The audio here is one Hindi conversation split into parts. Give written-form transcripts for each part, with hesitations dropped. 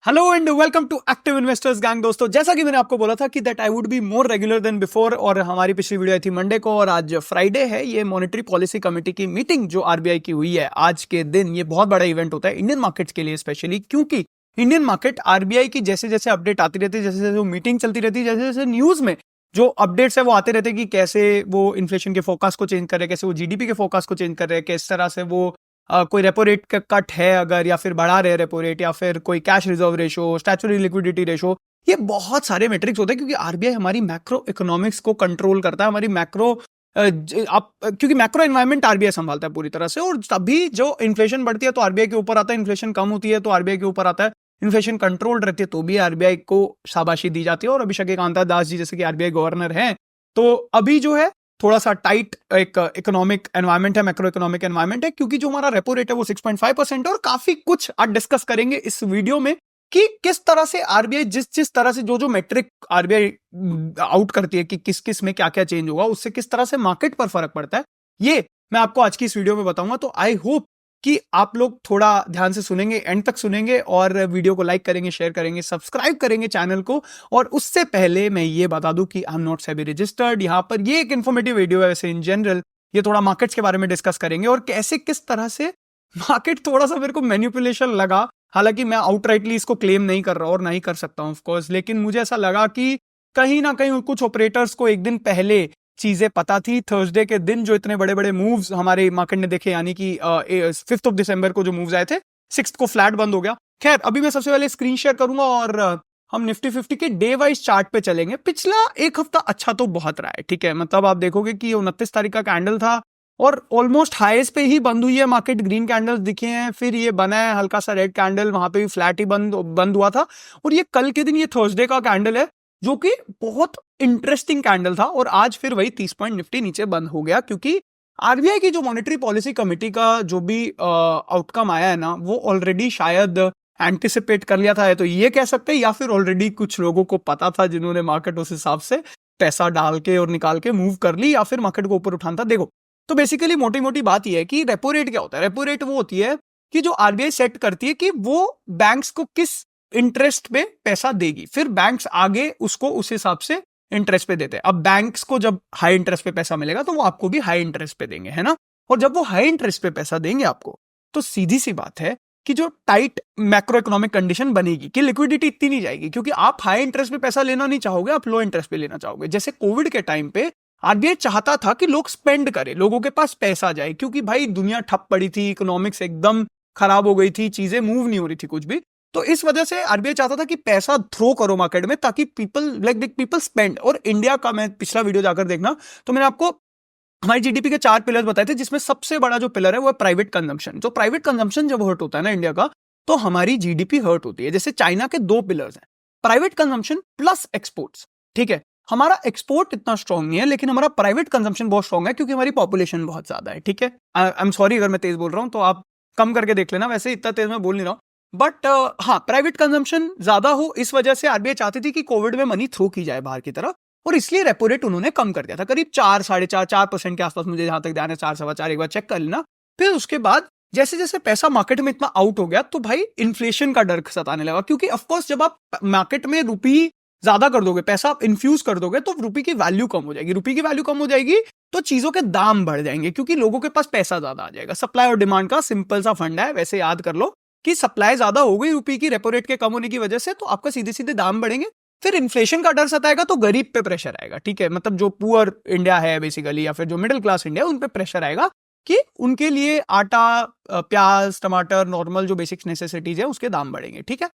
Hello and welcome to active investors gang. दोस्तों, जैसा कि मैंने आपको बोला था कि that I would be more regular than before, और हमारी पिछली वीडियो आई थी मंडे को और आज फ्राइडे है। ये मॉनेटरी पॉलिसी कमेटी की मीटिंग जो आरबीआई की हुई है आज के दिन, ये बहुत बड़ा इवेंट होता है इंडियन मार्केट्स के लिए स्पेशली, क्योंकि इंडियन मार्केट आरबीआई की जैसे जैसे अपडेट आती रहती है, जैसे जैसे मीटिंग चलती रहती है, जैसे जैसे न्यूज में जो अपडेट्स है वो आते रहते हैं कि कैसे वो इन्फ्लेशन के फोकास्ट को चेंज कर रहे हैं, कैसे वो जीडीपी के फोकास्ट को चेंज कर रहे हैं, किस तरह से वो कोई रेपो रेट का कट है अगर, या फिर बढ़ा रहे रेपो रेट, या फिर कोई cash reserve ratio, statutory liquidity ratio. ये बहुत सारे मेट्रिक्स होते हैं क्योंकि आरबीआई हमारी मैक्रो इकोनॉमिक्स को कंट्रोल करता है, हमारी मैक्रो क्योंकि मैक्रो एनवायरनमेंट आरबीआई संभालता है पूरी तरह से। और तभी जो इन्फ्लेशन बढ़ती है तो आरबीआई के ऊपर आता है, इन्फ्लेशन कम होती है तो आरबीआई के ऊपर आता है, इन्फ्लेशन कंट्रोल रहती है तो भी आरबीआई को शाबाशी दी जाती है। और अभिषेक कांता दास जी जैसे कि आरबीआई गवर्नर हैं, तो अभी जो है थोड़ा सा टाइट एक इकोनॉमिक एनवायरनमेंट है, मैक्रो इकोनॉमिक एनवायरनमेंट है, क्योंकि जो हमारा रेपो रेट है वो 6.5% है। और काफी कुछ आज डिस्कस करेंगे इस वीडियो में कि किस तरह से आरबीआई जिस तरह से जो मेट्रिक आरबीआई आउट करती है कि किस किस में क्या क्या चेंज होगा, उससे किस तरह से मार्केट पर फर्क पड़ता है, ये मैं आपको आज की इस वीडियो में बताऊंगा। तो आई होप कि आप लोग थोड़ा ध्यान से सुनेंगे, एंड तक सुनेंगे, और वीडियो को लाइक करेंगे, शेयर करेंगे, सब्सक्राइब करेंगे चैनल को। और उससे पहले मैं ये बता दूं कि I am not SEBI registered. यहां पर ये एक इन्फॉर्मेटिव वीडियो है। वैसे इन जनरल ये थोड़ा मार्केट्स के बारे में डिस्कस करेंगे और कैसे किस तरह से मार्केट, थोड़ा सा मेरे को मैनिपुलेशन लगा, हालांकि मैं आउटराइटली इसको क्लेम नहीं कर रहा और नहीं कर सकता हूं ऑफकोर्स, लेकिन मुझे ऐसा लगा कि कहीं ना कहीं कुछ ऑपरेटर्स को एक दिन पहले चीजें पता थी। थर्सडे के दिन जो इतने बड़े बड़े मूव्स हमारे मार्केट ने देखे, यानी कि 5 दिसंबर को जो मूव्स आए थे, 6 को फ्लैट बंद हो गया। खैर, अभी मैं सबसे पहले स्क्रीन शेयर करूंगा और हम निफ्टी 50 के डे वाइज चार्ट पे चलेंगे। पिछला एक हफ्ता अच्छा तो बहुत रहा है, ठीक है। मतलब आप देखोगे कि 29 तारीख का कैंडल था और ऑलमोस्ट हाईएस्ट पे ही बंद हुई है मार्केट। ग्रीन कैंडल्स दिखे हैं, फिर ये बना है हल्का सा रेड कैंडल, वहां पे भी फ्लैट ही बंद हुआ था। और ये कल के दिन, ये थर्सडे का कैंडल है जो कि बहुत इंटरेस्टिंग कैंडल था, और आज फिर वही 30 पॉइंट निफ्टी नीचे बंद हो गया, क्योंकि आरबीआई की जो मॉनेटरी पॉलिसी कमेटी का जो भी आउटकम आया है ना, वो ऑलरेडी शायद एंटिसिपेट कर लिया था, है तो ये कह सकते हैं, या फिर ऑलरेडी कुछ लोगों को पता था जिन्होंने मार्केट उस हिसाब से पैसा डाल के और निकाल के मूव कर ली, या फिर मार्केट को ऊपर उठाना था। देखो, तो बेसिकली मोटी मोटी बात यह है कि रेपो रेट क्या होता है। रेपो रेट वो होती है कि जो आरबीआई सेट करती है कि वो बैंक्स को किस इंटरेस्ट पे पैसा देगी, फिर बैंक्स आगे उसको उस हिसाब से इंटरेस्ट पे देते हैं। अब बैंक्स को जब हाई इंटरेस्ट पे पैसा मिलेगा तो वो आपको भी हाई इंटरेस्ट पे देंगे, है ना। और जब वो हाई इंटरेस्ट पे पैसा देंगे आपको, तो सीधी सी बात है कि जो टाइट मैक्रो इकोनॉमिक कंडीशन बनेगी कि लिक्विडिटी इतनी नहीं जाएगी, क्योंकि आप हाई इंटरेस्ट पे पैसा लेना नहीं चाहोगे, आप लो इंटरेस्ट पे लेना चाहोगे। जैसे कोविड के टाइम पे आरबीआई चाहता था कि लोग स्पेंड करें, लोगों के पास पैसा जाए, क्योंकि भाई दुनिया ठप पड़ी थी, इकोनॉमिक्स एकदम खराब हो गई थी, चीजें मूव नहीं हो रही थी कुछ भी। तो इस वजह से आरबीआई चाहता था कि पैसा थ्रो करो मार्केट में, ताकि पीपल स्पेंड। और इंडिया का, मैं पिछला वीडियो जाकर देखना, तो मैंने आपको हमारी जीडीपी के 4 पिलर्स बताए थे, जिसमें सबसे बड़ा जो पिलर है वो है प्राइवेट कंजम्पशन। जो प्राइवेट कंजम्पशन जब हर्ट होता है ना इंडिया का, तो हमारी जीडीपी हर्ट होती है। जैसे चाइना के 2 पिलर्स हैं, प्राइवेट कंजम्पशन प्लस एक्सपोर्ट्स, ठीक है। हमारा एक्सपोर्ट इतना स्ट्रांग नहीं है, लेकिन हमारा प्राइवेट कंजम्पशन बहुत स्ट्रांग है, क्योंकि हमारी पॉपुलेशन बहुत ज्यादा है, ठीक है। आई एम सॉरी अगर मैं तेज बोल रहा हूं, तो आप कम करके देख लेना, वैसे इतना तेज मैं बोल नहीं रहा हूं। बट हाँ, प्राइवेट कंजम्पशन ज्यादा हो, इस वजह से आरबीआई चाहती थी कि कोविड में मनी थ्रो की जाए बाहर की तरफ, और इसलिए रेपो रेट उन्होंने कम कर दिया था, करीब 4-4.5-4% के आसपास, मुझे जहां तक ध्यान है 4-4.25, एक बार चेक कर लेना। फिर उसके बाद जैसे जैसे पैसा मार्केट में इतना आउट हो गया, तो भाई इन्फ्लेशन का डर सताने लगा, क्योंकि ऑफकोर्स जब आप मार्केट में रुपी ज्यादा कर दोगे, पैसा आप इन्फ्यूज कर दोगे, तो रुपी की वैल्यू कम हो जाएगी। रुपी की वैल्यू कम हो जाएगी तो चीजों के दाम बढ़ जाएंगे, क्योंकि लोगों के पास पैसा ज्यादा आ जाएगा। सप्लाई और डिमांड का सिंपल सा फंड है, वैसे याद कर लो कि सप्लाई ज्यादा हो गई रुपये की रेपो रेट के कम होने की वजह से, तो आपका सीधे सीधे दाम बढ़ेंगे। फिर इन्फ्लेशन का डर सताएगा तो गरीब पे प्रेशर आएगा, ठीक है। मतलब जो पुअर इंडिया है बेसिकली, या फिर जो मिडिल क्लास इंडिया है, उन पे प्रेशर आएगा कि उनके लिए आटा, प्याज, टमाटर, नॉर्मल जो बेसिक नेसेसिटीज है उसके दाम बढ़ेंगे, ठीक है।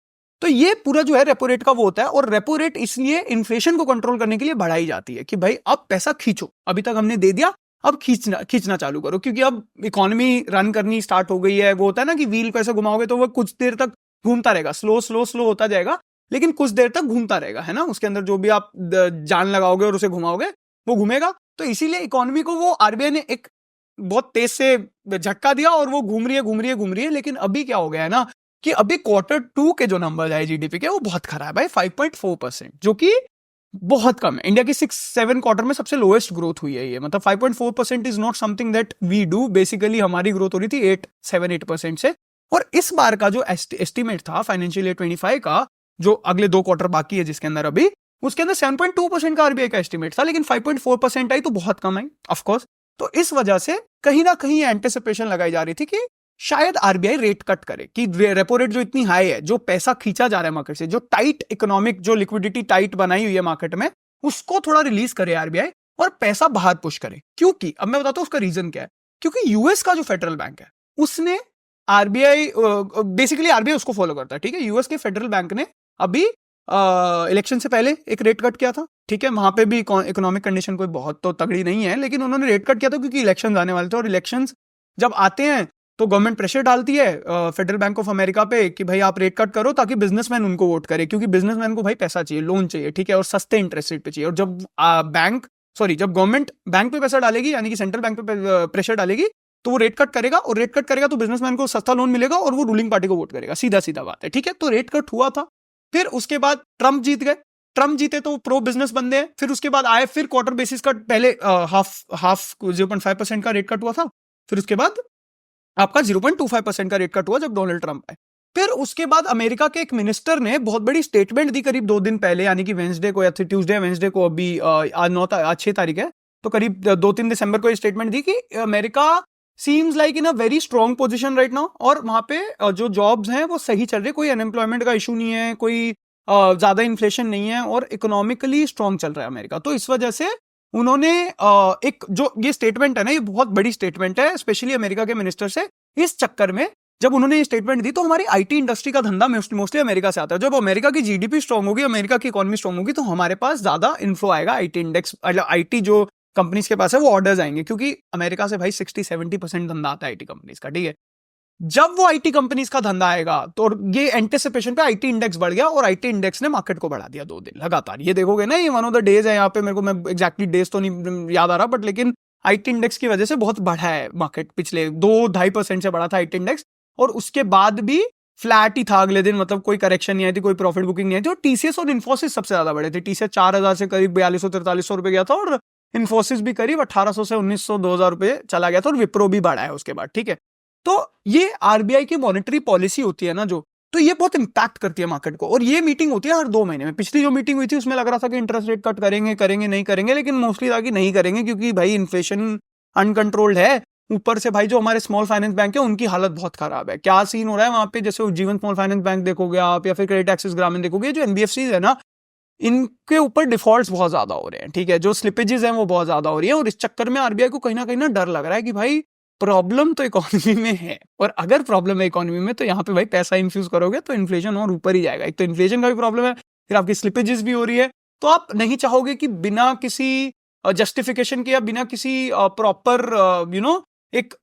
तो ये पूरा जो है रेपो रेट का वो होता है, और रेपो रेट इसलिए इन्फ्लेशन को कंट्रोल करने के लिए बढ़ाई जाती है कि भाई अब पैसा खींचो, अभी तक हमने दे दिया, अब खींचना चालू करो, क्योंकि अब इकोनॉमी रन करनी स्टार्ट हो गई है। वो होता है ना कि व्हील को ऐसे घुमाओगे तो वो कुछ देर तक घूमता रहेगा, स्लो होता जाएगा, लेकिन कुछ देर तक घूमता रहेगा, है ना। उसके अंदर जो भी आप जान लगाओगे और उसे घुमाओगे, वो घूमेगा। तो इसीलिए इकोनॉमी को वो आरबीआई ने एक बहुत तेज से झटका दिया, और वो घूम रही है। लेकिन अभी क्या हो गया है ना, कि अभी Q2 के जो नंबर आए जीडीपी के, वो बहुत खराब है, 5.4%, जो कि बहुत कम है। इंडिया की 6-7 क्वार्टर में सबसे लोएस्ट ग्रोथ हुई है ये। मतलब 5.4% is not something that we do. Basically हमारी ग्रोथ हो रही थी 8-7-8% से, और इस बार का जो एस्टिमेट था फाइनेंशियल ईयर 25 का, जो अगले 2 क्वार्टर बाकी है जिसके अंदर अभी, उसके अंदर 7.2% का आरबीआई का एस्टिमेट था, लेकिन 5.4% आई, तो बहुत कम आई ऑफ कोर्स। तो इस वजह से कहीं ना कहीं एंटिसिपेशन लगाई जा रही थी कि शायद आरबीआई रेट कट करे, कि रेपो रेट जो इतनी हाई है, जो पैसा खींचा जा रहा है मार्केट से, जो टाइट इकोनॉमिक, जो लिक्विडिटी टाइट बनाई हुई है मार्केट में, उसको थोड़ा रिलीज करे आरबीआई और पैसा बाहर पुश करे। क्योंकि अब मैं बताता हूं उसका रीजन क्या है। क्योंकि यूएस का जो फेडरल बैंक है उसने आरबीआई, बेसिकली आरबीआई उसको फॉलो करता है, ठीक है। यूएस के फेडरल बैंक ने अभी इलेक्शन से पहले एक रेट कट किया था, ठीक है। वहां पे भी इकोनॉमिक कंडीशन कोई बहुत तो तगड़ी नहीं है, लेकिन उन्होंने रेट कट किया था क्योंकि इलेक्शन आने वाले थे, और इलेक्शंस जब आते हैं तो गवर्नमेंट प्रेशर डालती है फेडरल बैंक ऑफ अमेरिका पे कि भाई आप रेट कट करो, ताकि बिजनेसमैन उनको वोट करे, क्योंकि बिजनेसमैन को भाई पैसा चाहिए, लोन चाहिए, ठीक है, और सस्ते इंटरेस्ट रेट पे चाहिए। और जब जब गवर्नमेंट बैंक पे पैसा डालेगी, यानी कि सेंट्रल बैंक पे प्रेशर डालेगी, तो वो रेट कट करेगा, और रेट कट करेगा तो बिजनेसमैन को सस्ता लोन मिलेगा और वो रूलिंग पार्टी को वोट करेगा। सीधा सीधा बात है, ठीक है। तो रेट कट हुआ था, फिर उसके बाद ट्रंप जीत गए, ट्रंप जीते तो प्रो बिजनेस बंदे हैं। फिर उसके बाद आए, फिर क्वार्टर बेसिस का पहले हाफ 0.5% का रेट कट हुआ था, फिर उसके बाद आपका 0.25% का रेट कट हुआ जब डोनाल्ड ट्रंप आए। फिर उसके बाद अमेरिका के एक मिनिस्टर ने बहुत बड़ी स्टेटमेंट दी करीब 2 दिन पहले, यानी कि वेंसडे को या ट्यूसडे वेंसडे को, अभी आज 6 तारीख है, तो करीब 2-3 दिसंबर को ये स्टेटमेंट दी कि America seems like in a very strong position right now, और वहां पे जो जॉब्स हैं वो सही चल रही है, कोई अनएम्प्लॉयमेंट का इशू नहीं है, कोई ज्यादा इन्फ्लेशन नहीं है, और इकोनॉमिकली स्ट्रॉन्ग चल रहा है अमेरिका। तो इस वजह से उन्होंने एक जो ये स्टेटमेंट है ना, ये बहुत बड़ी स्टेटमेंट है, स्पेशली अमेरिका के मिनिस्टर से। इस चक्कर में जब उन्होंने ये स्टेटमेंट दी, तो हमारी आईटी इंडस्ट्री का धंधा मोस्टली अमेरिका से आता है। जब अमेरिका की जीडीपी स्ट्रॉन्ग होगी, अमेरिका की इकोनॉमी स्ट्रॉन्ग होगी, तो हमारे पास ज्यादा इन्फ्लो आएगा आईटी इंडेक्स, आईटी जो कंपनीज के पास है वो ऑर्डर्स आएंगे, क्योंकि अमेरिका से भाई 60-70% धंधा आता है आईटी कंपनीज का, ठीक है। जब वो आईटी कंपनीज का धंधा आएगा, तो ये एंटिसिपेशन पे आईटी इंडेक्स बढ़ गया, और आईटी इंडेक्स ने मार्केट को बढ़ा दिया 2 दिन लगातार। ये देखोगे ना, ये वन ऑफ द डेज है यहाँ पे, मेरे को मैं एग्जैक्टली डेज तो नहीं याद आ रहा, बट लेकिन आईटी इंडेक्स की वजह से बहुत बढ़ा है मार्केट, पिछले 2-2.5% से बढ़ा था आईटी इंडेक्स, और उसके बाद भी फ्लैट ही था अगले दिन, मतलब कोई करेक्शन नहीं आई थी, कोई प्रॉफिट बुकिंग नहीं आई थी। और टीसीएस और इन्फोसिस सबसे ज्यादा बढ़े थे। टीसीएस 4000 से करीब 4200-4300 रुपए गया था, और इन्फोसिस भी करीब 1800 से 1900-2000 रुपए चला गया था, और विप्रो भी बढ़ा है उसके बाद, ठीक है। तो ये आरबीआई की मॉनेटरी पॉलिसी होती है ना जो, तो ये बहुत इंपैक्ट करती है मार्केट को। और ये मीटिंग होती है हर 2 महीने में। पिछली जो मीटिंग हुई थी उसमें लग रहा था कि इंटरेस्ट रेट कट करेंगे नहीं करेंगे, लेकिन मोस्टली था कि नहीं करेंगे, क्योंकि भाई इन्फ्लेशन अनकंट्रोल्ड है। ऊपर से भाई जो हमारे स्मॉल फाइनेंस बैंक है उनकी हालत बहुत खराब है। क्या सीन हो रहा है वहां पे, जैसे जीवन स्मॉल फाइनेंस बैंक देखोगे आप, या फिर क्रेडिट एक्सिस ग्रामीण देखोगे, जो एनबीएफसी है ना, इनके ऊपर डिफॉल्ट्स बहुत ज्यादा हो रहे हैं, ठीक है। जो स्लिपेजेस हैं वो बहुत ज्यादा हो रही है, और इस चक्कर में आरबीआई को कहीं ना डर लग रहा है कि भाई प्रॉब्लम तो इकोनॉमी में है, और अगर प्रॉब्लम है इकोनॉमी में, तो यहाँ पे भाई पैसा इन्फ्यूज करोगे तो इन्फ्लेशन और ऊपर ही जाएगा। एक तो इन्फ्लेशन का भी प्रॉब्लम है, फिर आपकी स्लिपेजेस भी हो रही है, तो आप नहीं चाहोगे कि बिना किसी जस्टिफिकेशन के, या बिना किसी प्रॉपर एक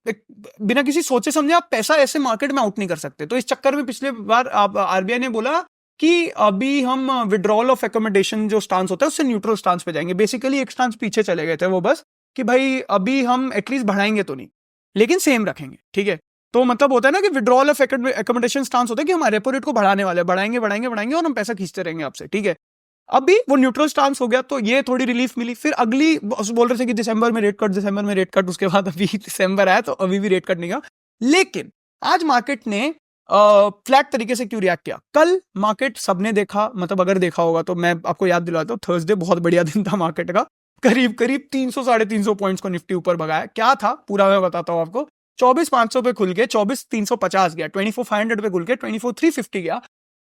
बिना किसी सोचे समझे आप पैसा ऐसे मार्केट में आउट नहीं कर सकते। तो इस चक्कर में पिछले बार आरबीआई ने बोला कि अभी हम विड्रॉल ऑफ एकोमोडेशन जो स्टांस होता है उससे न्यूट्रल स्टांस पे जाएंगे। बेसिकली एक स्टांस पीछे चले गए थे वो, बस कि भाई अभी हम एटलीस्ट बढ़ाएंगे तो नहीं, लेकिन सेम रखेंगे, ठीक है। तो मतलब होता है ना कि विड्रॉल ऑफ एकोमोडेशन स्टांस होता है कि हमारे रेपो रेट को बढ़ाने वाले, बढ़ाएंगे और हम पैसा खींचते रहेंगे आपसे, ठीक है। अभी वो न्यूट्रल स्टांस हो गया, तो ये थोड़ी रिलीफ मिली। फिर अगली बोल रहे थे कि दिसंबर में रेट कट, उसके बाद अभी दिसंबर आया तो अभी भी रेट कट नहीं हुआ। लेकिन आज मार्केट ने फ्लैट तरीके से क्यों रिएक्ट किया? कल मार्केट सबने देखा, मतलब अगर देखा होगा तो मैं आपको याद दिलाता हूँ, थर्सडे बहुत बढ़िया दिन था मार्केट का। करीब 300-350 पॉइंट्स को निफ्टी ऊपर भगाया। क्या था पूरा मैं बताता हूँ आपको। 24,500 पे खुल के 24,350 गया, 24,500 पे खुल के 24,350 गया,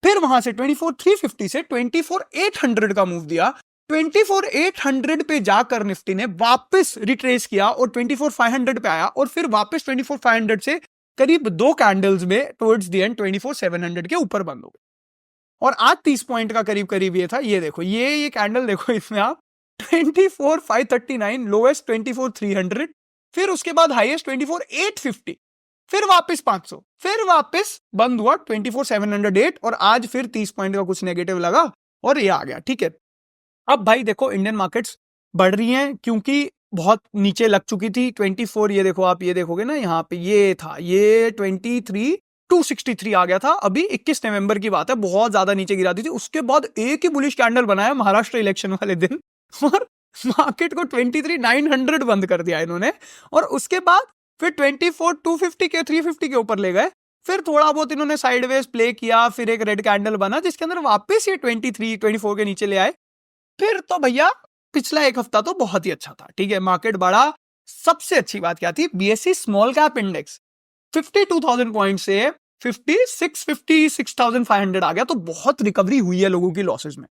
फिर वहां से 24,350 से 24,800 का मूव दिया। 24,800 पे जाकर निफ्टी ने वापस रिट्रेस किया और 24,500 पे आया, और फिर वापस 24,500 से करीब 2 कैंडल्स में टुवर्ड्स द एंड 24,700 के ऊपर बंद हो गए। और आज 30 पॉइंट का करीब ये था। ये देखो, ये कैंडल देखो, इसमें आप 24,539, लोएस्ट 24,300, फिर उसके बाद हाईएस्ट 24,850, फिर वापस 500, फिर वापस बंद हुआ 24,708, और आज फिर 30 पॉइंट का कुछ नेगेटिव लगा और ये आ गया, ठीक है। अब भाई देखो, इंडियन मार्केट्स बढ़ रही हैं क्योंकि बहुत नीचे लग चुकी थी 24। ये देखो, आप ये देखोगे ना, यहाँ पे ये था, ये 23,263 आ गया था। अभी 21 नवंबर की बात है, बहुत ज्यादा नीचे गिरा दी थी। उसके बाद एक ही बुलिश कैंडल बनाया महाराष्ट्र इलेक्शन वाले दिन, और मार्केट को 23,900 बंद कर दिया इन्होंने। और उसके बाद फिर 24,250 के 350 के ऊपर ले गए, फिर थोड़ा बहुत इन्होंने साइडवेज प्ले किया, फिर एक रेड कैंडल बना जिसके अंदर वापस ये 23-24 के नीचे ले आए। फिर तो भैया पिछला एक हफ्ता तो बहुत ही अच्छा था, ठीक है, मार्केट बढ़ा। सबसे अच्छी बात क्या थी, BSE small cap index 52,000 point से 56,500 आ गया, तो बहुत रिकवरी हुई है लोगों की लॉसेस में।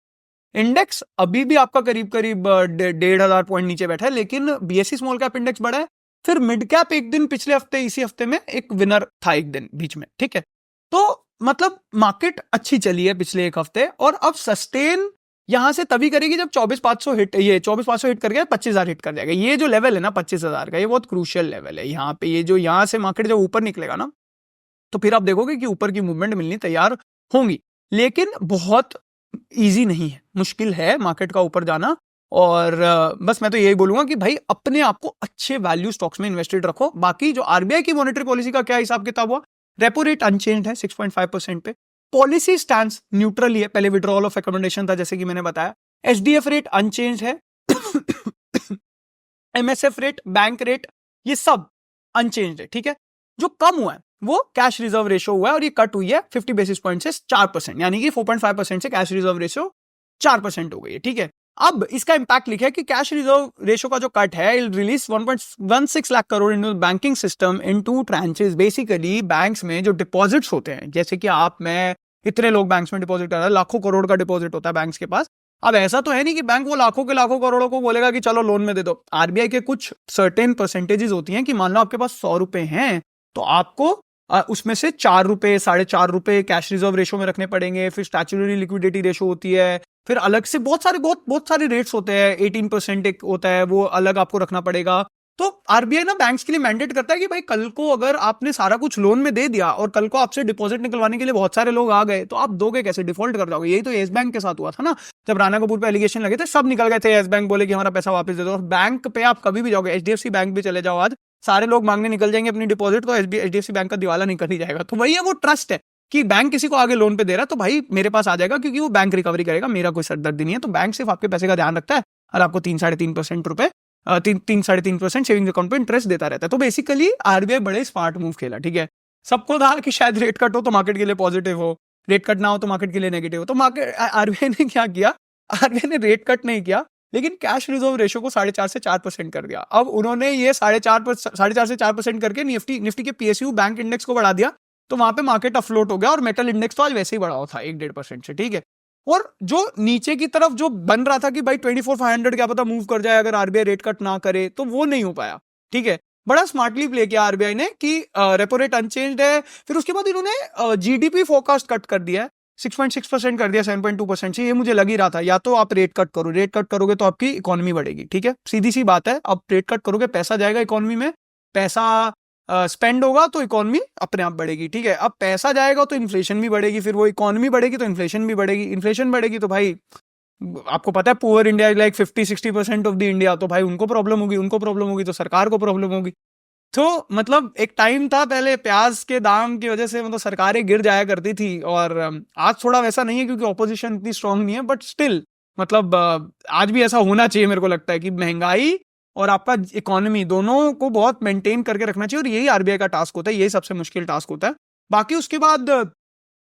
इंडेक्स अभी भी आपका करीब करीब 1,500 पॉइंट नीचे बैठा है, लेकिन बीएसई स्मॉल कैप इंडेक्स बढ़ा है। फिर मिड कैप एक दिन पिछले हफ्ते, इसी हफ्ते में एक विनर था एक दिन बीच में, ठीक है। तो मतलब मार्केट अच्छी चली है पिछले एक हफ्ते, और अब सस्टेन यहां से तभी करेगी जब 24,500 हिट, ये 24,500 हिट कर गया, 25,000 हिट कर जाएगा। ये जो लेवल है ना 25,000 का, ये बहुत क्रूशियल लेवल है यहाँ पे। ये जो यहाँ से मार्केट जब ऊपर निकलेगा ना, तो फिर आप देखोगे कि ऊपर की मूवमेंट मिलनी तैयार होंगी, लेकिन बहुत इजी नहीं है, मुश्किल है मार्केट का ऊपर जाना। और बस मैं तो यही बोलूंगा कि भाई अपने आप को अच्छे वैल्यू स्टॉक्स में इन्वेस्टेड रखो। बाकी जो आरबीआई की मॉनेटरी पॉलिसी का क्या हिसाब किताब हुआ, रेपो रेट अनचेंज्ड है 6.5% पे, पॉलिसी स्टैंस न्यूट्रल ही है, पहले विड्रॉल ऑफ रिकमेंडेशन था जैसे कि मैंने बताया, एचडीएफ रेट अनचेंज्ड है, एमएसएफ रेट, बैंक रेट, ये सब अनचेंज्ड है, ठीक है। जो कम हुआ है वो कैश रिजर्व रेशियो हुआ है, और ये कट हुई है 50 बेसिस पॉइंट से 4%, यानी कि 4.5% से कैश रिजर्व रेशियो 4% हो गई है, ठीक है। अब इसका इंपैक्ट लिखा है कि कैश रिजर्व रेशियो का जो कट है, release 1.16 lakh crore in banking system in 2 tranches. Basically banks में जो डिपॉजिट्स होते हैं, जैसे कि आप, मैं, इतने लोग बैंक्स में डिपॉजिट कर रहे हैं, लाखों करोड़ का डिपॉजिट होता है बैंक्स के पास। अब ऐसा तो है नहीं कि बैंक वो लाखों के लाखों करोड़ों को बोलेगा कि चलो लोन में दे दो। आरबीआई के कुछ सर्टेन परसेंटेजेस होती हैं कि मान लो आपके पास 100 रुपए हैं, तो आपको उसमें से 4 रुपए, 4.5 रुपए कैश रिजर्व रेशो में रखने पड़ेंगे। फिर स्टैट्यूटरी लिक्विडिटी रेशो होती है, फिर अलग से बहुत सारे रेट्स होते हैं, 18% एक होता है, वो अलग आपको रखना पड़ेगा। तो आरबीआई ना बैंक्स के लिए मैंडेट करता है कि भाई कल को अगर आपने सारा कुछ लोन में दे दिया और कल को आपसे डिपॉजिट निकलवाने के लिए बहुत सारे लोग आ गए, तो आप दोगे कैसे, डिफॉल्ट कर जाओगे। यही तो येस बैंक के साथ हुआ था ना, जब राणा कपूर पे एलिगेशन लगे थे, सब निकल गए थे, येस बैंक बोले कि हमारा पैसा वापस दे दो। और बैंक पे आप कभी भी जाओगे, एचडीएफसी बैंक भी चले जाओ आज, सारे लोग मांगने निकल जाएंगे अपनी डिपॉजिट, तो एचडीएफसी बैंक का दिवाला निकल ही जाएगा। तो वही है वो ट्रस्ट है कि बैंक किसी को आगे लोन पे दे रहा है तो भाई मेरे पास आ जाएगा, क्योंकि वो बैंक रिकवरी करेगा, मेरा कोई सरदर्दी नहीं है। तो बैंक सिर्फ आपके पैसे का ध्यान रखता है और आपको 3-3.5% रुपए 3-3.5% सेविंग्स अकाउंट पे इंटरेस्ट देता रहता है। तो बेसिकली आरबीआई बड़े स्मार्ट मूव खेला, ठीक है। सबको था कि शायद रेट कट हो तो मार्केट के लिए पॉजिटिव हो, रेट कट ना हो तो मार्केट के लिए नेगेटिव हो। तो मार्केट, आरबीआई ने क्या किया, आरबीआई ने रेट कट नहीं किया, लेकिन कैश रिजर्व रेशो को 4.5 से 4% कर दिया। अब उन्होंने ये 4.5 से 4% करके निफ्टी के पीएसयू बैंक इंडेक्स को बढ़ा दिया, तो वहां पे मार्केट अफ्लोट हो गया। और मेटल इंडेक्स तो आज वैसे ही बढ़ा हुआ था 1-1.5% से, ठीक है। और जो नीचे की तरफ जो बन रहा था कि भाई 24,500 क्या पता मूव कर जाए अगर आरबीआई रेट कट ना करे, तो वो नहीं हो पाया, ठीक है। बड़ा स्मार्टली प्ले किया आरबीआई ने कि रेपो रेट अनचेंज्ड है। फिर उसके बाद इन्होंने जीडीपी फोरकास्ट कट कर दिया है, 6.6% कर दिया 7.2% से। ये मुझे लग ही रहा था, या तो आप रेट कट करो, रेट कट करोगे तो आपकी इकोनॉमी बढ़ेगी, ठीक है, सीधी सी बात है। अब रेट कट करोगे, पैसा जाएगा इकोनॉमी में, पैसा स्पेंड होगा तो इकोनॉमी अपने आप बढ़ेगी, ठीक है। अब पैसा जाएगा तो इन्फ्लेशन भी बढ़ेगी, फिर वो इकोनॉमी बढ़ेगी तो इन्फ्लेशन भी बढ़ेगी, इन्फ्लेशन बढ़ेगी तो भाई आपको पता है poor India like 50-60% of the India, तो भाई उनको प्रॉब्लम होगी तो सरकार को प्रॉब्लम होगी। तो मतलब एक टाइम था पहले प्याज के दाम की वजह से मतलब सरकारें गिर जाया करती थी, और आज थोड़ा वैसा नहीं है क्योंकि ऑपोजिशन इतनी स्ट्रांग नहीं है, बट स्टिल मतलब आज भी ऐसा होना चाहिए। मेरे को लगता है कि महंगाई और आपका इकोनॉमी दोनों को बहुत मेंटेन करके रखना चाहिए, और यही आरबीआई का टास्क होता है, यही सबसे मुश्किल टास्क होता है। बाकी उसके बाद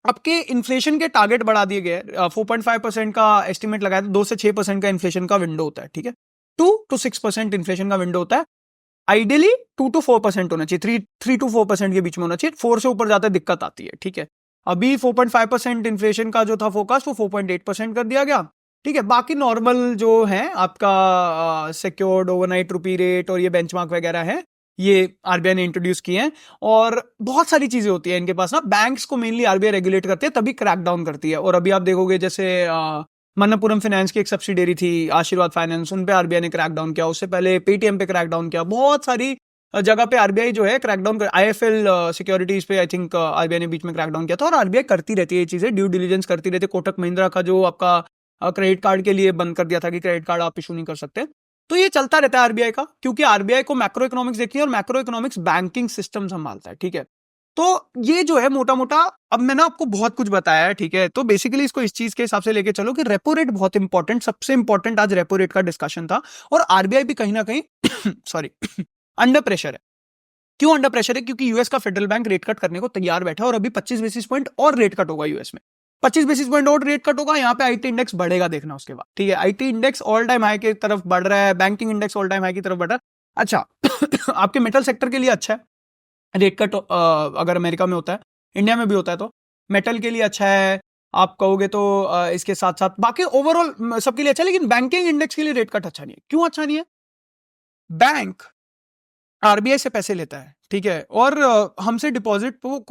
आपके इन्फ्लेशन के टारगेट बढ़ा दिए गए, 4.5% का एस्टिमेट लगाया था, 2 से 6% का इन्फ्लेशन का विंडो होता है, ठीक है। 2 to 6% इन्फ्लेशन का विंडो होता है। आइडियली 2 to 4% होना चाहिए, 3 to 4% के बीच में होना चाहिए। 4 से ऊपर जाता है दिक्कत आती है, ठीक है। अभी 4.5% इन्फ्लेशन का जो था फोकस, वो 4.8% कर दिया गया, ठीक है। बाकी नॉर्मल जो है आपका सिक्योर्ड ओवरनाइट रुपी रेट और ये बेंचमार्क वगैरह है, ये आरबीआई ने इंट्रोड्यूस किए हैं। और बहुत सारी चीजें होती है इनके पास ना, बैंक्स को मेनली आरबीआई रेगुलेट करती है, तभी क्रैकडाउन करती है। और अभी आप देखोगे जैसे मन्नपुरम फाइनेंस की एक सब्सिडियरी थी आशीर्वाद फाइनेंस, उन पे आरबीआई ने क्रैकडाउन किया, उससे पहले पेटीएम पे क्रैकडाउन किया, बहुत सारी जगह पे आरबीआई जो है क्रैकडाउन कर, आईएफएल सिक्योरिटीज पे आई थिंक आरबीआई ने बीच में क्रैकडाउन किया था। और आरबीआई करती रहती है ये चीजें, ड्यू डिलिजेंस करती रहती है। कोटक महिंद्रा का जो आपका क्रेडिट कार्ड के लिए बंद कर दिया था कि क्रेडिट कार्ड आप इशू नहीं कर सकते, तो ये चलता रहता है आरबीआई का, क्योंकि आरबीआई को मैक्रो इकोनॉमिक्स देखती है और मैक्रो इकोनॉमिक्स बैंकिंग सिस्टम संभालता है, ठीक है। तो ये जो है मोटा मोटा, अब मैंने आपको बहुत कुछ बताया है, ठीक है। तो बेसिकली इसको इस चीज के हिसाब से लेके चलो कि रेपो रेट बहुत इंपॉर्टेंट, सबसे इंपॉर्टेंट आज रेपो रेट का डिस्कशन था। और आरबीआई भी कहीं ना कहीं सॉरी अंडर प्रेशर है, क्यों अंडर प्रेशर है? क्योंकि यूएस का फेडरल बैंक रेट कट करने को तैयार बैठा है और अभी 25 बेसिस पॉइंट और रेट कट होगा यूएस में। 25 बेसिस पॉइंट और रेट कट होगा, यहाँ पे आईटी इंडेक्स बढ़ेगा, देखना उसके बाद, ठीक है। IT index all time high की तरफ बढ़ रहा है, banking index all time high की तरफ बढ़ रहा है। अच्छा आपके मेटल सेक्टर के लिए अच्छा है रेट कट, अगर अमेरिका में होता है, इंडिया में भी होता है, तो मेटल के लिए अच्छा है आप कहोगे तो। इसके साथ साथ बाकी ओवरऑल सबके लिए अच्छा है, लेकिन बैंकिंग इंडेक्स के लिए रेट कट अच्छा नहीं है। क्यों अच्छा नहीं है? बैंक आरबीआई से पैसे लेता है, ठीक है, और हमसे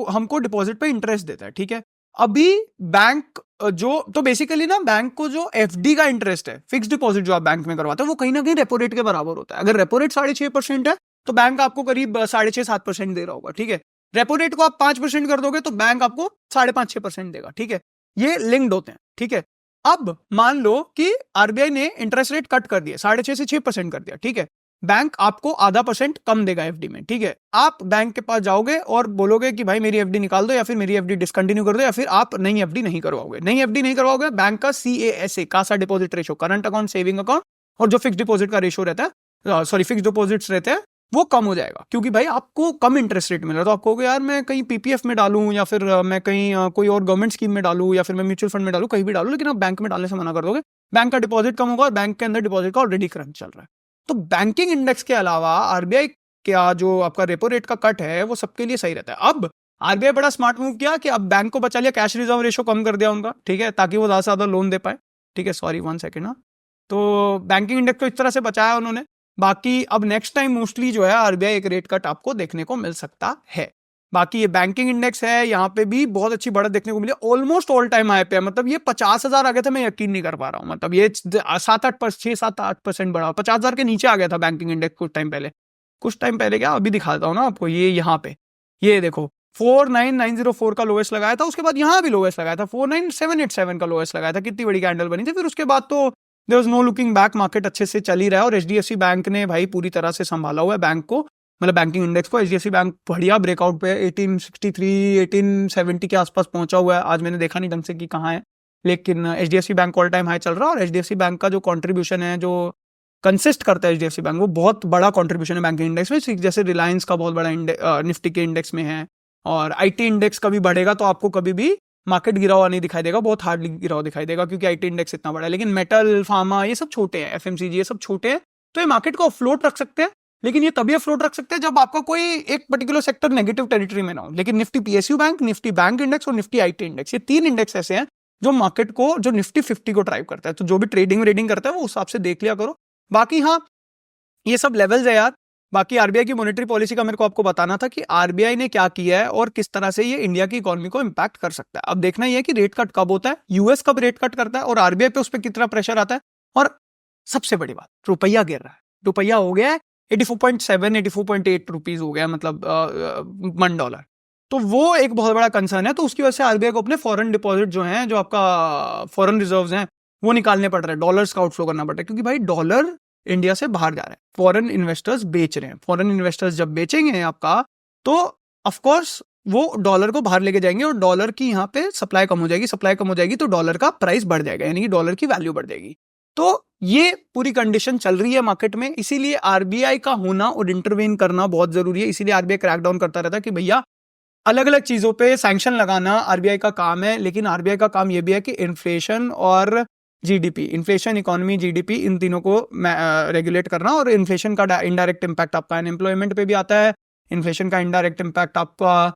हमको डिपॉजिट पे इंटरेस्ट देता है, ठीक है। अभी बैंक तो बेसिकली ना बैंक को जो एफडी का इंटरेस्ट है, फिक्स डिपॉजिट जो आप बैंक में करवाते हैं, वो कहीं ना कहीं रेपो रेट के बराबर होता है। अगर रेपो रेट 6.5% है तो बैंक आपको करीब 6.5-7% दे रहा होगा, ठीक है। रेपो रेट को आप 5% कर दोगे तो बैंक आपको 5.5-6% देगा, ठीक है। ये लिंक्ड होते हैं, ठीक है। अब मान लो कि आरबीआई ने इंटरेस्ट रेट कट कर दिया, 6.5 से 6% कर दिया, ठीक है। बैंक आपको आधा % कम देगा एफडी में, ठीक है। आप बैंक के पास जाओगे और बोलोगे कि भाई मेरी एफडी निकाल दो, या फिर मेरी एफडी डिसकंटिन्यू कर दो, या फिर आप नई एफडी नहीं करवाओगे। नई एफडी नहीं करवाओगे, बैंक का CASA, Kasa deposit ratio, current account saving account, और जो फिक्स डिपॉजिट का रेशो रहता है, फिक्स डिपॉजिट्स रहते हैं, वो कम हो जाएगा, क्योंकि भाई आपको कम इंटरेस्ट रेट मिल रहा है। तो आप कहोगे यार मैं कहीं पीपीएफ में डालूं, या फिर मैं कहीं कोई और गवर्नमेंट स्कीम में डालूं, या फिर मैं म्यूचुअल फंड में डालूं, कहीं भी डालूं, लेकिन आप बैंक में डालने से मना कर दोगे। बैंक का डिपॉजिट कम होगा और बैंक के अंदर डिपॉजिट का ऑलरेडी क्रंच चल रहा है। तो बैंकिंग इंडेक्स के अलावा आरबीआई का जो आपका रेपो रेट का कट है वो सबके लिए सही रहता है। अब आरबीआई बड़ा स्मार्ट मूव किया कि अब बैंक को बचा लिया, कैश रिजर्व रेशो कम कर दिया उनका, ठीक है, ताकि वो ज्यादा से ज्यादा लोन दे पाए, ठीक है। सॉरी 1 सेकेंड ना, तो बैंकिंग इंडेक्स को इस तरह से बचाया उन्होंने। बाकी अब नेक्स्ट टाइम मोस्टली जो है आरबीआई एक रेट कट आपको देखने को मिल सकता है। बाकी ये बैंकिंग इंडेक्स है, यहाँ पे भी बहुत अच्छी बढ़त देखने को मिली, ऑलमोस्ट ऑल टाइम हाई पे है। मतलब ये 50,000 आ गया था, मैं यकीन नहीं कर पा रहा हूँ। मतलब ये 6-7-8% बढ़ा, 50,000 के नीचे आ गया था बैंकिंग इंडेक्स कुछ टाइम पहले क्या, अभी दिखाता हूँ ना आपको। ये यहाँ पे ये देखो 49904 का लोएस्ट लगाया था, उसके बाद यहाँ भी लोएस्ट लगाया था, 49787 का लोएस्ट लगाया था। कितनी बड़ी कैंडल बनी थी। फिर उसके बाद तो there was no looking back, market अच्छे से चल ही रहा है, और एचडीएफसी बैंक ने भाई पूरी तरह से संभाला हुआ है बैंक को, मतलब बैंकिंग इंडेक्स को। एचडीएफसी बैंक बढ़िया ब्रेकआउट पे 1863 1870 के आसपास पहुंचा हुआ है। आज मैंने देखा नहीं ढंग से कि कहाँ है, लेकिन HDFC bank all time high चल रहा है। और एचडीएफसी बैंक का जो कॉन्ट्रीब्यूशन है, जो कंसिस्ट करता है एचडीएफसी बैंक, वो बहुत बड़ा कॉन्ट्रीब्यूशन है बैंकिंग इंडेक्स में। जैसे रिलायंस का बहुत बड़ा निफ्टी के इंडेक्स में है, और आईटी इंडेक्स कभी बढ़ेगा तो आपको कभी भी मार्केट गिरा हुआ नहीं दिखाई देगा, बहुत हार्डली गिरा हुआ दिखाई देगा, क्योंकि आईटी इंडेक्स इतना बड़ा है। लेकिन मेटल, फार्मा, ये सब छोटे हैं, एफएमसीजी ये सब छोटे हैं, तो ये मार्केट को अफ्लोट रख सकते हैं। लेकिन ये तभी अफ्लोट रख सकते हैं जब आपका कोई एक पर्टिकुलर सेक्टर नेगेटिव टेरिटरी में ना हो। लेकिन Nifty PSU bank, Nifty bank index और निफ्टी आईटी इंडेक्स, ये 3 इंडेक्स ऐसे हैं जो मार्केट को, जो निफ्टी 50 को ड्राइव करता है। तो जो भी ट्रेडिंग करता है वो उस हिसाब से देख लिया करो। बाकी हाँ, ये सब लेवल्स है यार। बाकी आरबीआई की मॉनेटरी पॉलिसी का मेरे को आपको बताना था कि आरबीआई ने क्या किया है और किस तरह से ये इंडिया की इकोनॉमी को इंपैक्ट कर सकता है। अब देखना यह है कि रेट कट कब होता है, यूएस कब रेट कट करता है, और आरबीआई पे उस पर कितना प्रेशर आता है। और सबसे बड़ी बात, रुपया गिर रहा है, रुपया हो गया है 84.7 84.8 रुपीज हो गया, मतलब $1। तो वो एक बहुत बड़ा कंसर्न है। तो उसकी वजह से आरबीआई को अपने फॉरेन डिपॉजिट जो हैं, जो आपका फॉरेन रिजर्व्स हैं, वो निकालने पड़ रहे हैं, डॉलर्स का आउटफ्लो करना पड़ रहा है, क्योंकि भाई डॉलर इंडिया से बाहर जा रहे हैं, फॉरेन इन्वेस्टर्स बेच रहे हैं। फॉरेन इन्वेस्टर्स जब बेचेंगे आपका, तो ऑफकोर्स वो डॉलर को बाहर लेके जाएंगे, और डॉलर की यहाँ पे सप्लाई कम हो जाएगी, तो डॉलर का प्राइस बढ़ जाएगा, यानी कि डॉलर की वैल्यू बढ़ जाएगी। तो ये पूरी कंडीशन चल रही है मार्केट में, इसीलिए आरबीआई का होना और इंटरवेन करना बहुत जरूरी है। इसीलिए आरबीआई क्रैकडाउन करता रहता है कि भैया अलग अलग चीजों पे सैंक्शन लगाना आरबीआई का काम है, लेकिन आरबीआई का काम यह भी है कि इन्फ्लेशन और जीडीपी, इन्फ्लेशन, इकोनॉमी, जीडीपी, इन तीनों को रेगुलेट करना। और इन्फ्लेशन का इनडायरेक्ट इंपैक्ट आपका अनएम्प्लॉयमेंट पे भी आता है, इन्फ्लेशन का इनडायरेक्ट इंपैक्ट आपका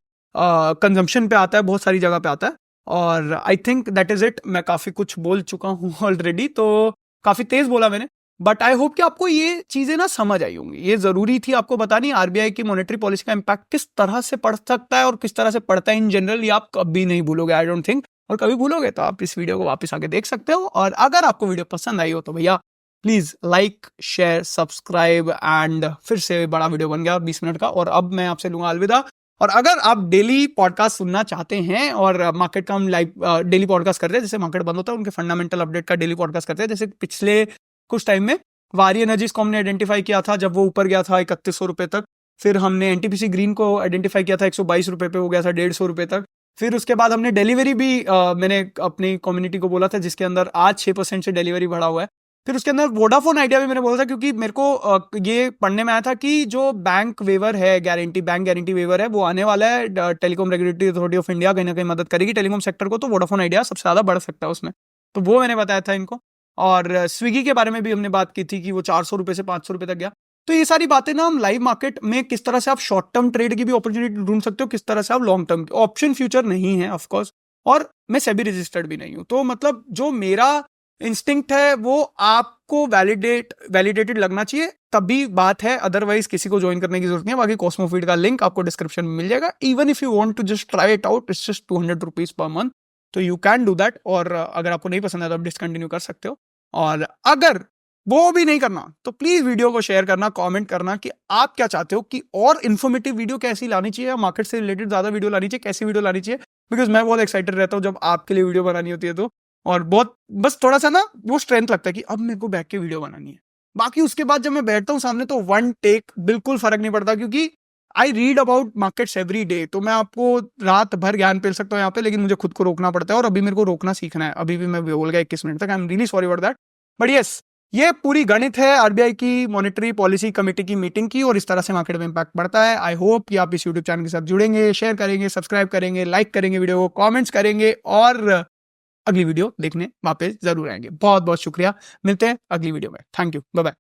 कंजम्पशन पे आता है, बहुत सारी जगह पे आता है। और I think that is it. मैं काफी कुछ बोल चुका हूँ ऑलरेडी, तो काफी तेज बोला मैंने, बट आई होप कि आपको ये चीजें ना समझ आई होंगी। ये जरूरी थी आपको बतानी, आरबीआई की मॉनेटरी पॉलिसी का इंपैक्ट किस तरह से पड़ सकता है और किस तरह से पड़ता है इन जनरल, ये आप कभी नहीं भूलोगे, आई डोंट थिंक। और कभी भूलोगे तो आप इस वीडियो को वापस आके देख सकते हो। और अगर आपको वीडियो पसंद आई हो तो भैया please like, share, subscribe, and फिर से बड़ा वीडियो बन गया 20 मिनट का। और अब मैं आपसे लूंगा अलविदा। और अगर आप डेली पॉडकास्ट सुनना चाहते हैं, और मार्केट का हम लाइव डेली पॉडकास्ट करते हैं, जैसे मार्केट बंद होता है उनके फंडामेंटल अपडेट का डेली पॉडकास्ट करते हैं, जैसे पिछले कुछ टाइम में वारी एनर्जीज को हमने आइडेंटिफाई किया था जब वो ऊपर गया था 3100 रुपए तक। फिर हमने एनटीपीसी ग्रीन को आइडेंटिफाई किया था 122 रुपए पे, हो गया था 150 रुपए तक। फिर उसके बाद हमने डिलीवरी भी मैंने अपनी कम्युनिटी को बोला था, जिसके अंदर आज 6% से डिलीवरी बढ़ा हुआ है। फिर उसके अंदर वोडाफोन आइडिया भी मैंने बोला था, क्योंकि मेरे को ये पढ़ने में आया था कि जो बैंक वेवर है, बैंक गारंटी वेवर है, वो आने वाला है। Telecom regulatory authority of India कहीं ना कहीं मदद करेगी टेलीकॉम सेक्टर को, तो वोडाफोन आइडिया सबसे ज्यादा बढ़ सकता है उसमें, तो वो मैंने बताया था इनको। और स्विगी के बारे में भी हमने बात की थी कि वो 400 रुपए से 500 रुपए तक गया। तो ये सारी बातें ना हम लाइव मार्केट में किस तरह से आप शॉर्ट टर्म ट्रेड की भी अपॉर्चुनिटी ढूंढ सकते हो, किस तरह से आप लॉन्ग टर्म, ऑप्शन फ्यूचर नहीं है ऑफकोर्स, और मैं सेबी रजिस्टर्ड भी नहीं हूं, तो मतलब जो मेरा इंस्टिंक्ट है वो आपको वैलिडेटेड लगना चाहिए, तभी बात है, अदरवाइज किसी को ज्वाइन करने की जरूरत नहीं है। बाकी कॉस्मोफीड का लिंक आपको डिस्क्रिप्शन में मिल जाएगा। Even if you want to just try it out, it's just 200 rupees per month, तो यू कैन डू दैट। और अगर आपको नहीं पसंद है तो आप डिसकंटिन्यू कर सकते हो। और अगर वो भी नहीं करना तो प्लीज वीडियो को शेयर करना, कमेंट करना कि आप क्या चाहते हो कि और इन्फॉर्मेटिव वीडियो कैसी लानी चाहिए, मार्केट से रिलेटेड ज्यादा वीडियो लानी चाहिए, कैसी वीडियो लानी चाहिए, बिकॉज मैं बहुत एक्साइटेड रहता हूँ जब आपके लिए वीडियो बनानी होती है तो। और बहुत बस थोड़ा सा ना वो स्ट्रेंथ लगता है कि अब मेरे को बैठ के वीडियो बनानी है। बाकी उसके बाद जब मैं बैठता हूँ सामने तो वन टेक बिल्कुल फर्क नहीं पड़ता, क्योंकि I read about markets every day. तो मैं आपको रात भर ज्ञान पेल सकता हूँ यहाँ पे, लेकिन मुझे खुद को रोकना पड़ता है, और अभी मेरे को रोकना सीखना है। अभी भी मैं बोल गया 21 मिनट तक, I am really sorry for that, but yes, ये पूरी गणित है आरबीआई की मॉनेटरी पॉलिसी कमेटी की मीटिंग की, और इस तरह से मार्केट में इंपैक्ट पड़ता है। आई होप कि आप इस यूट्यूब चैनल के साथ जुड़ेंगे, शेयर करेंगे, सब्सक्राइब करेंगे, लाइक करेंगे वीडियो को, कमेंट्स करेंगे, और अगली वीडियो देखने वापस जरूर आएंगे। बहुत बहुत शुक्रिया, मिलते हैं अगली वीडियो में। Thank you, bye bye.